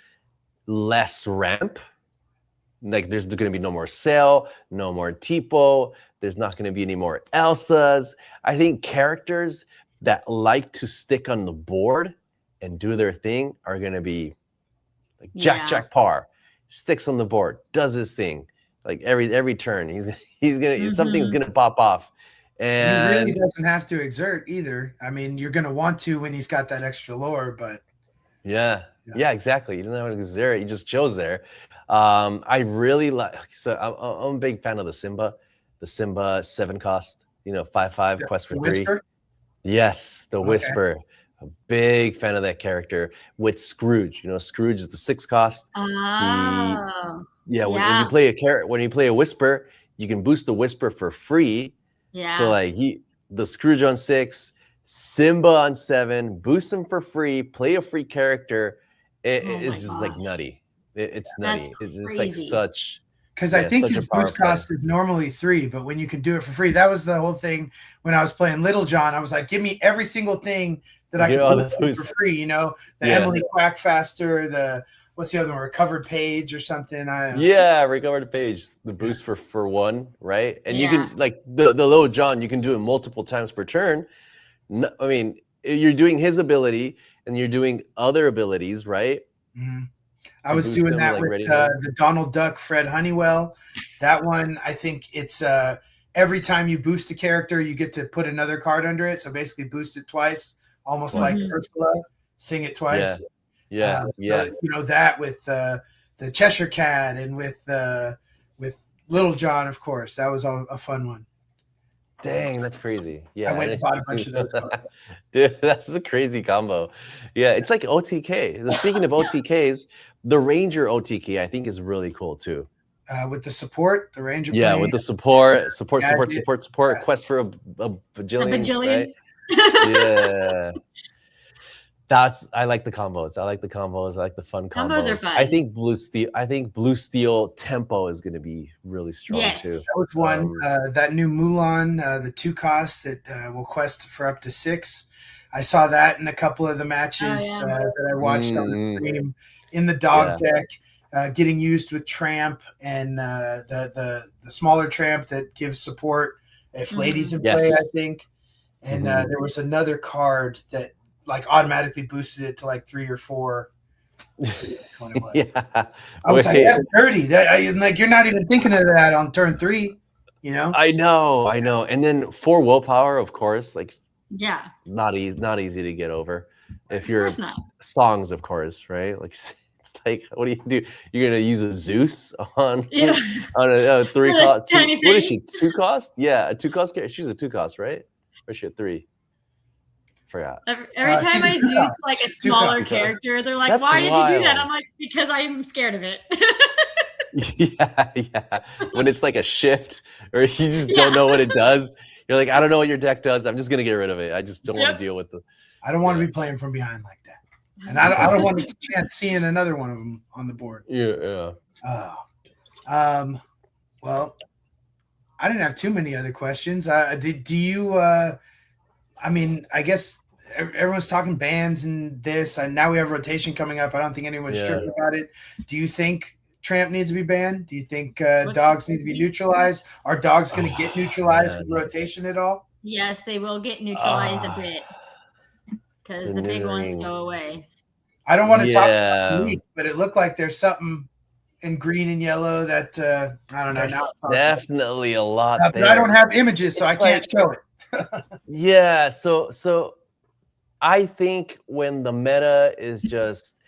less ramp. Like there's going to be no more Sail, no more Tipo. There's not going to be any more Elsas. I think characters that like to stick on the board and do their thing are going to be like Jack Parr, sticks on the board, does his thing. Like every turn, he's gonna something's gonna pop off. And he really doesn't have to exert either. I mean, you're gonna want to when he's got that extra lore, but yeah, exactly. He doesn't have to exert. He just chills there. I really like. So I'm a big fan of the Simba 7-cost. 5/5 quest for 3. Whisper? Yes, the Whisper. A big fan of that character with Scrooge. Scrooge is the 6-cost. Oh. When you play when you play a Whisper, you can boost the Whisper for free. Yeah. So like the Scrooge on 6, Simba on 7, boost them for free, play a free character. It's just like nutty. It's nutty. It's just like such. Because I think his boost cost is normally 3, but when you can do it for free, that was the whole thing when I was playing Little John. I was like, give me every single thing that I can boost for free. The Emily Quackfaster, what's the other one? Recovered Page or something. I don't know. Yeah, Recovered Page. The boost for 1, right? And you can like the Little John. You can do it multiple times per turn. I mean, you're doing his ability and you're doing other abilities, right? Mm-hmm. I was doing that with the Donald Duck, Fred Honeywell. That one, I think it's every time you boost a character, you get to put another card under it. So basically boost it twice, almost like Ursula, sing it twice. Yeah. So, that with the Cheshire Cat and with Little John, of course. That was a fun one. Dang, that's crazy. Yeah, I went and bought a bunch of those cards. Dude, that's a crazy combo. Yeah, it's like OTK. Speaking of OTKs, the Ranger OTK I think is really cool too. With the support, the Ranger. With the support. Quest for a bajillion. Right? Yeah. I like the combos. I like the fun combos. Combos are fun. I think Blue Steel tempo is going to be really strong too. That was one. That new Mulan, the 2-cost that will quest for up to 6. I saw that in a couple of the matches that I watched on the stream in the dog deck, getting used with Tramp and the smaller Tramp that gives support if ladies in play, I think. And there was another card that like automatically boosted it to like 3 or 4. I was like, that's dirty. Like you're not even thinking of that on turn 3. I know. And then 4 willpower, of course, like not easy to get over. If you're songs, of course, right? Like it's like, what do you do? You're gonna use a Zeus on a 3-cost. What is she? 2-cost? Yeah, a 2-cost. She's a 2-cost, right? Or is she a 3? Forgot. Every time I Zeus like a smaller character, they're like, "Why did you do that?" I'm like, "Because I'm scared of it." Yeah. When it's like a shift or you just don't know what it does, you're like, I don't know what your deck does. I'm just gonna get rid of it. I just don't want to deal with the. I don't want to be playing from behind like that, and I don't want to chance seeing another one of them on the board. Yeah. Well, I didn't have too many other questions. Do you? I mean, I guess everyone's talking bans and this, and now we have rotation coming up. I don't think anyone's tripping about it. Do you think Tramp needs to be banned? Do you think dogs need to be neutralized? Are dogs going to get neutralized with rotation at all? Yes, they will get neutralized a bit because the big ones go away. I don't want to talk about the league, but it looked like there's something in green and yellow that I don't know. There's definitely a lot there. But I don't have images, so I can't show it. Yeah, so I think when the meta is just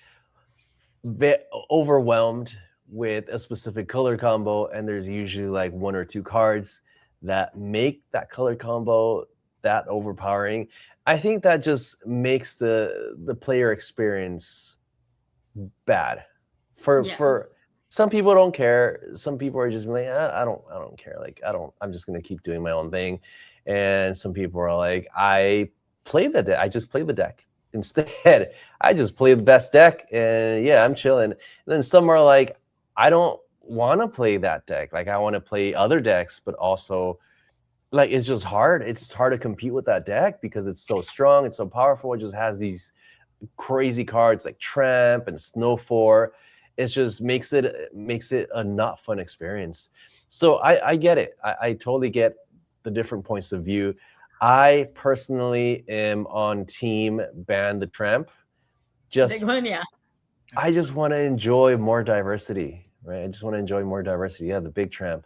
overwhelmed with a specific color combo, and there's usually like 1 or 2 cards that make that color combo that overpowering, I think that just makes the player experience bad. For some people don't care. Some people are just like, I don't care. Like I'm just gonna keep doing my own thing. And some people are like, I just play the deck instead. I just play the best deck, and I'm chilling. And then some are like, I don't want to play that deck. Like I want to play other decks, but also like it's just hard. It's hard to compete with that deck because it's so strong, it's so powerful. It just has these crazy cards like Tramp and Snow 4. It just makes it a not fun experience. So I get it. I totally get the different points of view. I personally am on team ban the Tramp. Big one, yeah. I just want to enjoy more diversity, right? I just want to enjoy more diversity. Yeah, the big Tramp.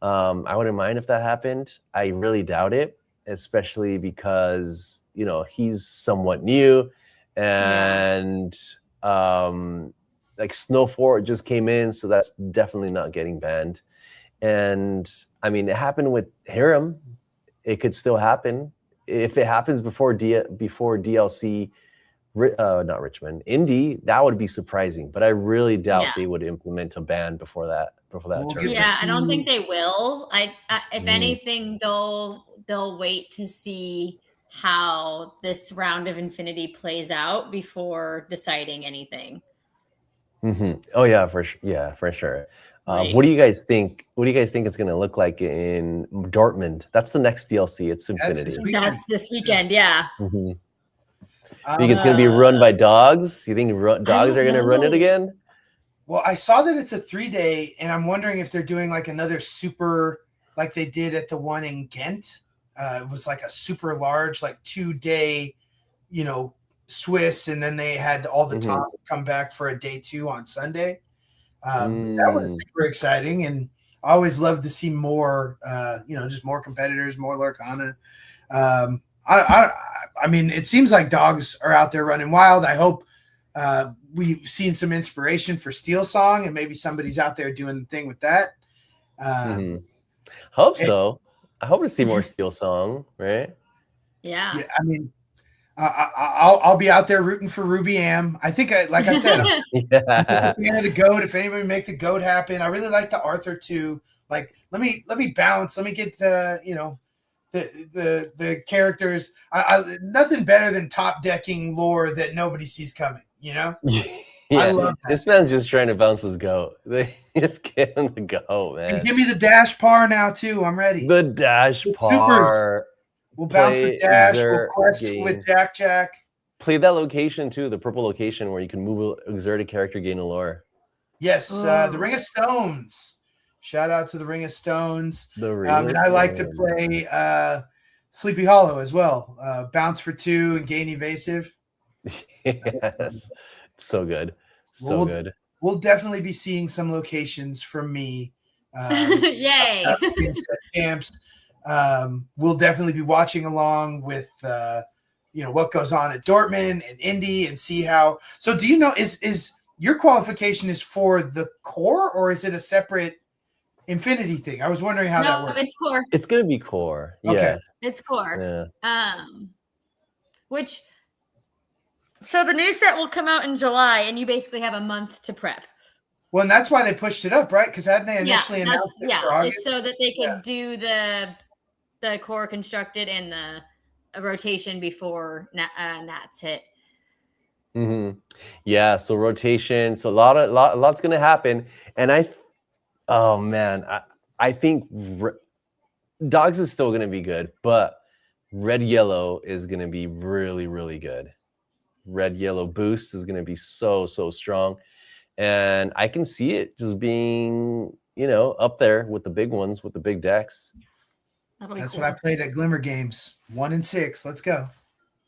I wouldn't mind if that happened. I really doubt it, especially because, you know, he's somewhat new, and like Snow 4 just came in, so that's definitely not getting banned. And I mean, it happened with Harem. It could still happen. If it happens before DLC, not Richmond, Indy, that would be surprising. But I really doubt they would implement a ban before that tournament. Yeah, I don't think they will. If anything, they'll wait to see how this round of Infinity plays out before deciding anything. Oh yeah, for sure. Right. What do you guys think? What do you guys think it's going to look like in Dortmund? That's the next DLC. It's Infinity. That's this weekend. Yeah. You think it's going to be run by dogs? You think dogs are going to run it again? Well, I saw that it's a 3-day, and I'm wondering if they're doing like another super, like they did at the one in Ghent. It was like a super large, like 2-day, you know, Swiss, and then they had all the top come back for a day 2 on Sunday. That was super exciting, and I always love to see more, you know, just more competitors, more Lorcana. I mean, it seems like dogs are out there running wild. I hope we've seen some inspiration for Steel Song, and maybe somebody's out there doing the thing with that. Hope so. I hope to see more Steel Song, right? Yeah. I mean, I'll be out there rooting for Ruby Am. I think, like I said, I'm just a fan of the GOAT. If anybody make the GOAT happen, I really like the Arthur too. Like, let me bounce. Let me get you know, the characters. Nothing better than top decking lore that nobody sees coming. You know. I love that. This man's just trying to bounce his GOAT. They just get him the GOAT, man. And give me the dash par now too. I'm ready. The dash par. Supers. We'll bounce with Dash. We'll quest with Jack. Play that location too, the purple location where you can move exert a character, gain a lore. Yes, the Ring of Stones. Shout out to the Ring of Stones. And I like to play Sleepy Hollow as well. Bounce for 2 and gain evasive. Yes, so good, so good. We'll definitely be seeing some locations from me. Yay! In camps. We'll definitely be watching along with you know, what goes on at Dortmund and Indy, and see how. So do you know, is your qualification is for the core, or is it a separate Infinity thing? I was wondering how that works. No, it's core. It's gonna be core. Okay. Yeah. It's core. Yeah. So the new set will come out in July, and you basically have a month to prep. Well, and that's why they pushed it up, right? Because hadn't they initially announced it for August? It's so that they could do the core constructed and the rotation before Nats hit. Yeah, so rotation. So a lot's gonna happen, and I think dogs is still gonna be good, but red yellow is gonna be really, really good. Red yellow boost is gonna be so strong, and I can see it just being, you know, up there with the big ones, with the big decks. That's cool. What I played at Glimmer games. 1 and 6. Let's go.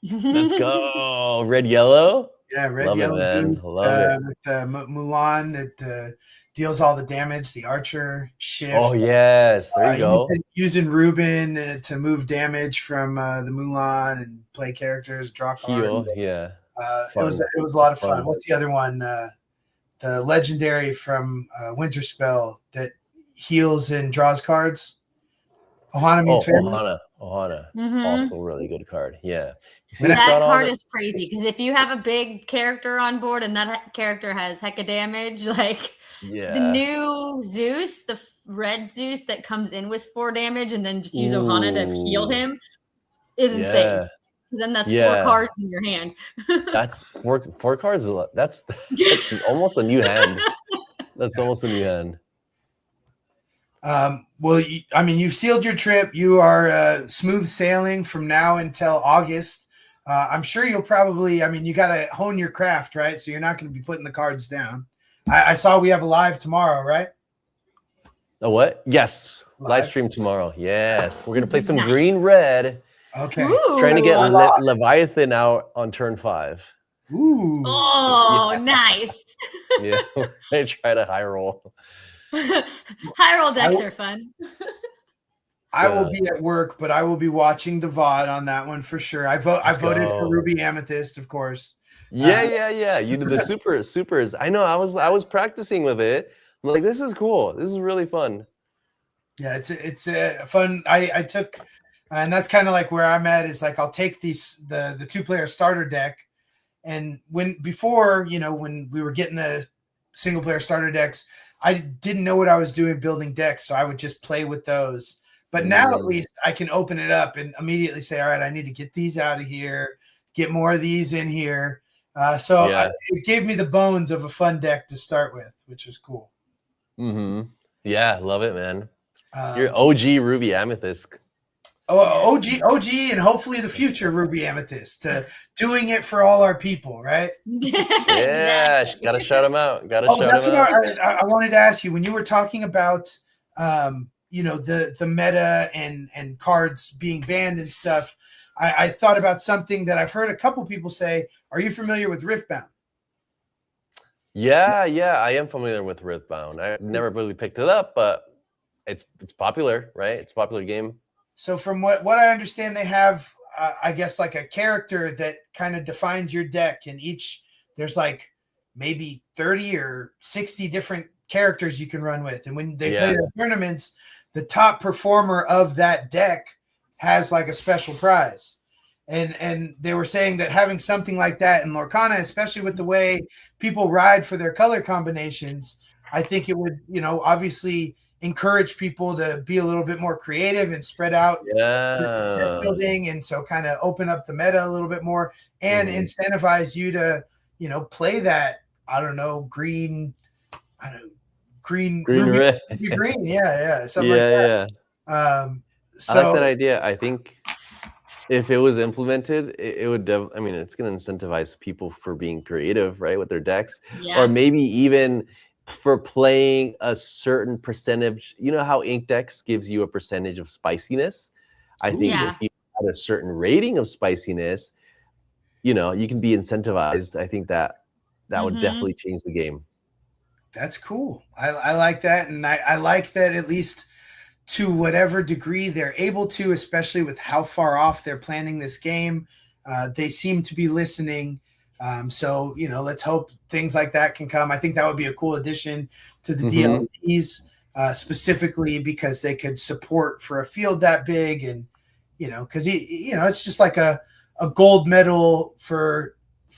Let's go. Red yellow. Yeah, red Love yellow. It, man. Love it. With Mulan that deals all the damage. The Archer shift. Oh yes, there you go. Using Ruben to move damage from the Mulan and play characters. Draw cards. Yeah. It was a lot of fun. What's the other one? The legendary from Winterspell that heals and draws cards. Ohana means family. Ohana. Also really good card. Yeah. That card is crazy because if you have a big character on board and that character has hecka damage, like the new Zeus, the red Zeus that comes in with 4 damage and then just use Ohana to heal him is insane. Then that's 4 cards in your hand. That's four cards. That's almost a new hand. That's almost a new hand. Well, I mean, you've sealed your trip. You are smooth sailing from now until August. I'm sure you'll probably, I mean, you got to hone your craft, right? So you're not going to be putting the cards down. I saw we have a live tomorrow, right? A what? Yes. Live stream tomorrow. Yes. We're going to play some green red. Okay. Ooh. Trying to get Leviathan out on turn 5. Ooh. Oh, nice. Yeah. We're going to try to high roll. High roll decks are fun. I will be at work, but I will be watching the VOD on that one for sure. I voted for Ruby Amethyst, of course. Yeah. You did the supers. I know. I was practicing with it. I'm like, this is cool. This is really fun. Yeah, it's a fun. I took, and that's kind of like where I'm at. Is like I'll take the 2-player starter deck, and before when we were getting the single player starter decks, I didn't know what I was doing building decks, so I would just play with those. But now at least I can open it up and immediately say, all right, I need to get these out of here, get more of these in here. It gave me the bones of a fun deck to start with, which is cool. Mm-hmm. Yeah, love it, man. You're OG Ruby Amethyst. OG, and hopefully the future Ruby Amethyst. Doing it for all our people, right? Yeah, Exactly. gotta shout them out. I wanted to ask you when you were talking about the meta and cards being banned and stuff. I thought about something that I've heard a couple people say. Are you familiar with Riftbound? Yeah, I am familiar with Riftbound. I've never really picked it up, but it's popular, right? It's a popular game. So from what I understand, they have, I guess, like a character that kind of defines your deck, and there's like maybe 30 or 60 different characters you can run with. And when they play their tournaments, the top performer of that deck has like a special prize. And they were saying that having something like that in Lorcana, especially with the way people ride for their color combinations, I think it would, obviously encourage people to be a little bit more creative and spread out their building, and so kind of open up the meta a little bit more and incentivize you to, play that, green red. Green, yeah, something like that. I like that idea. I think if it was implemented, it would. It's going to incentivize people for being creative, right, with their decks, or maybe even for playing a certain percentage. You know how ink decks gives you a percentage of spiciness? I think if you had a certain rating of spiciness, you can be incentivized. I think that would definitely change the game. That's cool. I like that. And I like that at least to whatever degree they're able to, especially with how far off they're planning this game. They seem to be listening. So, let's hope things like that can come. I think that would be a cool addition to the DLCs, specifically because they could support for a field that big. And, because, it's just like a gold medal for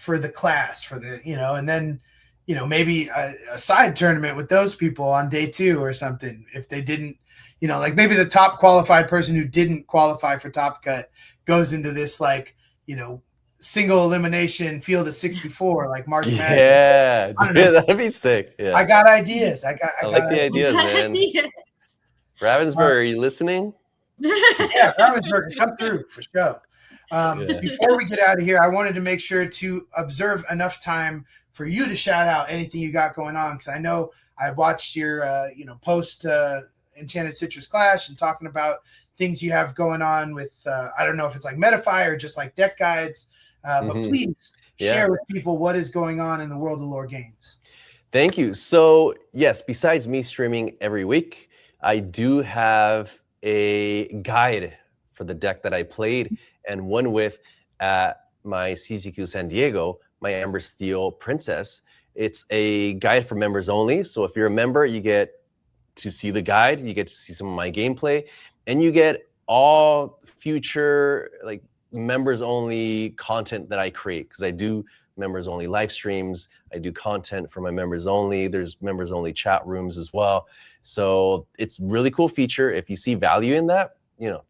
the class, and then, maybe a side tournament with those people on day 2 or something. If they didn't, like maybe the top qualified person who didn't qualify for Top Cut goes into this, like, single elimination field of 64, like March Madness. Yeah, that'd be sick. Yeah, I got ideas. I like the ideas, man. Ravensburger, are you listening? Yeah, Ravensburger, come through for sure. Before we get out of here, I wanted to make sure to observe enough time for you to shout out anything you got going on, because I know I watched your post Enchanted Citrus Clash and talking about things you have going on with I don't know if it's like Metafy or just like deck guides, but please share with people what is going on in the world of Lord Gainz. Thank you. So yes, besides me streaming every week, I do have a guide for the deck that I played and won with at my CCQ San Diego, my Amber Steel Princess. It's a guide for members only. So if you're a member, you get to see the guide, you get to see some of my gameplay, and you get all future like members only content that I create, because I do members only live streams. I do content for my members only. There's members only chat rooms as well. So it's really cool feature. If you see value in that,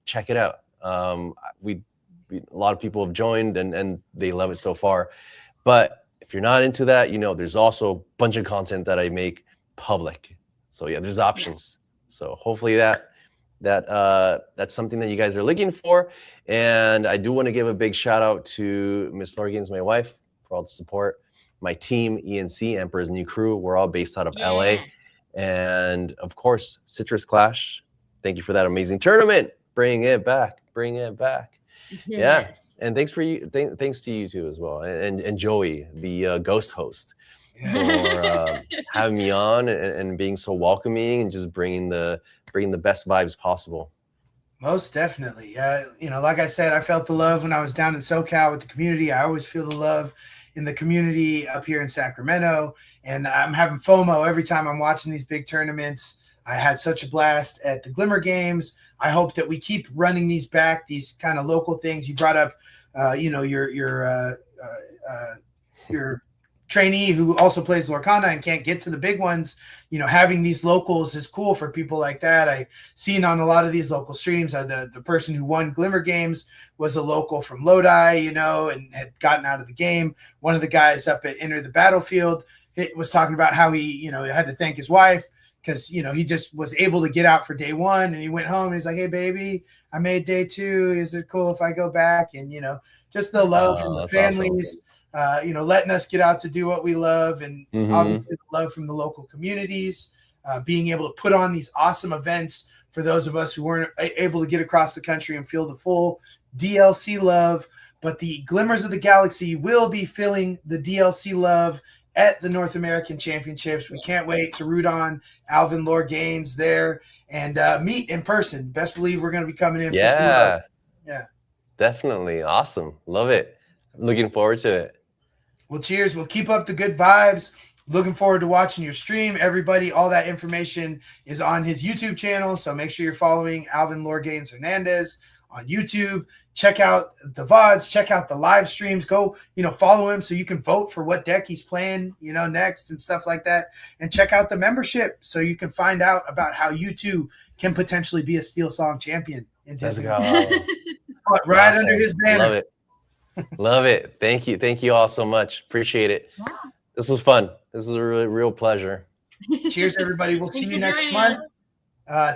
check it out. A lot of people have joined and they love it so far. But if you're not into that, there's also a bunch of content that I make public. So yeah, there's options. So hopefully that that's something that you guys are looking for. And I do want to give a big shout out to Miss Gainz, my wife, for all the support. My team, ENC, Emperor's New Crew, we're all based out of LA. And of course, Citrus Clash. Thank you for that amazing tournament. Bring it back. Bring it back. Yes. Yeah. And thanks to you too as well. And Joey, the ghost host, for having me on and being so welcoming and just bringing the best vibes possible. Most definitely. You know, like I said, I felt the love when I was down in SoCal with the community. I always feel the love in the community up here in Sacramento. And I'm having FOMO every time I'm watching these big tournaments. I had such a blast at the Glimmer games. I hope that we keep running these back, these kind of local things. You brought up, you know, your trainee who also plays Lorcana and can't get to the big ones. You know, having these locals is cool for people like that. I seen on a lot of these local streams, the person who won Glimmer games was a local from Lodi, you know, and had gotten out of the game. One of the guys up at Enter the Battlefield was talking about how he, you know, had to thank his wife because, you know, he just was able to get out for day one, and he went home and he's like, hey, baby, I made day two. Is it cool if I go back? And, you know, just the love from the families. Awesome. You know, letting us get out to do what we love, and obviously the love from the local communities, being able to put on these awesome events for those of us who weren't able to get across the country and feel the full DLC love. But the Glimmers of the Galaxy will be feeling the DLC love at the North American Championships. We can't wait to root on Alvin Lord Gainz there and meet in person. Best believe we're going to be coming in. Yeah. For yeah. Definitely. Awesome. Love it. Looking forward to it. Well, cheers. We'll keep up the good vibes. Looking forward to watching your stream. Everybody, all that information is on his YouTube channel. So make sure you're following Alvin Lord Gainz Hernandez on YouTube. Check out the VODs. Check out the live streams. Go, you know, follow him so you can vote for what deck he's playing, you know, next and stuff like that. And check out the membership so you can find out about how you too can potentially be a Steel Song champion in Disney. Right awesome. Under his banner. Love it. Love it. Thank you. Thank you all so much. Appreciate it. This was fun. This is a really real pleasure. Cheers, everybody. We'll see you next month.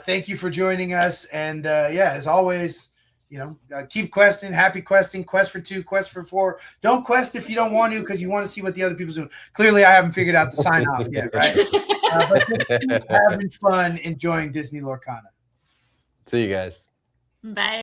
Thank you for joining us. And yeah, as always, you know, keep questing, happy questing, quest for 2, quest for 4. Don't quest if you don't want to because you want to see what the other people's doing. Clearly, I haven't figured out the sign off yet, right? But having fun, enjoying Disney Lorcana. See you guys. Bye.